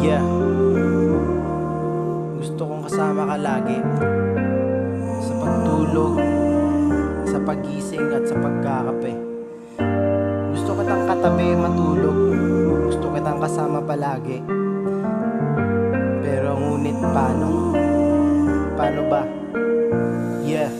Yeah, gusto kong kasama ka lagi sa pagtulog, sa pagising at sa pagkakape. Gusto kitang katabi matulog, gusto kitang kasama palagi. Pero ngunit paano? Paano ba? Yeah.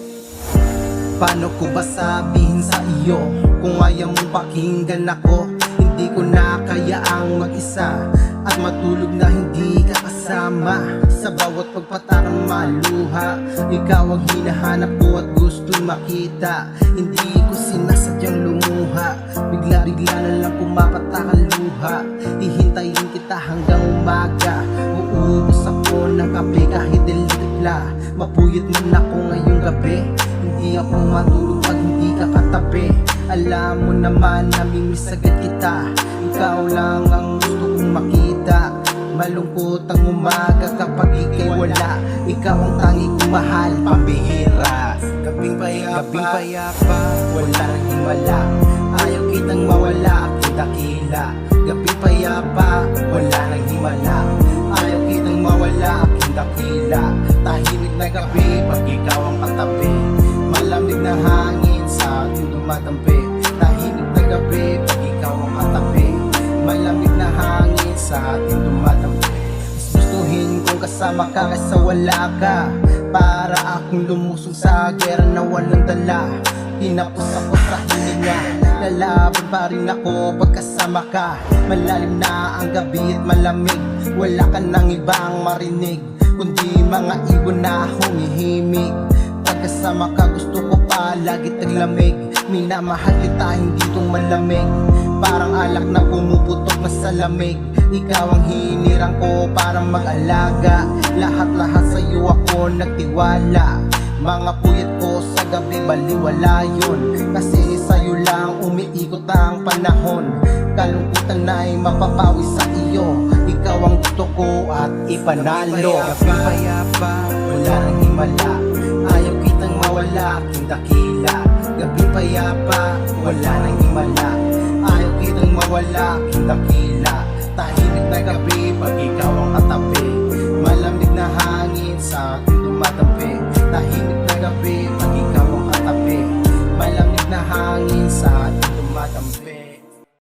Paano ko ba sabihin sa iyo kung ayaw mong pakinggan ako? Hindi ko na kaya ang mag-isa at matulog na hindi ka kasama. Sa bawat pagpatakang maluha, ikaw ang hinahanap ko at gustong makita. Hindi ko sinasadyang lumuha, bigla-bigla na lang pumapatak ang luha. Hihintayin kita hanggang umaga, uubos ako ng kape kahit dilikla. Mapuyat man ako ngayong gabi, hindi ako matulog pag hindi ka katabi. Alam mo naman namimiss agad kita, ikaw lang ang gusto kong makita. Malungkot ang umaga kapag ika'y wala, ikaw ang tangi kong mahal, pambihira. Gabing payapa, wala nang himala, ayaw kitang mawala, aking dakila. Gabing payapa, wala nang himala, ayaw kitang mawala, aking dakila. Tahimik na gabi pag ikaw ang katabi, malamig na hangin sa ating dumadampi. Tahimik na gabi pag ikaw ang katabi, malamig na hangin sa ating dumadampi. Mas gustuhin kong kasama ka kaysa wala ka, para akong lumusong sa gera na walang dala. Tinapos ako sa hininga, lalaban pa rin ako pagkasama ka. Malalim na ang gabi at malamig, wala ka nang ibang marinig kundi mga ibon na humihimik. Pagkasama ka gusto ko pa lagi taglamig, minamahal kita hindi itong malamig, parang alak na pumuputok na sa lamig. Ikaw ang hinirang ko para mag-alaga, lahat-lahat sa'yo ako nagtiwala. Mga puyat ko sa gabi baliwala yun, kasi sa'yo lang umiikot ang panahon. Kalungkutan na'y mapapawi sa iyo, ikaw ang gusto ko at ipanalo. Gabing payapa, wala nang himala, ayaw kitang mawala, aking dakila. Gabing payapa, wala nang himala, ayaw kitang mawala, aking dakila. Tahimik na gabi pag ikaw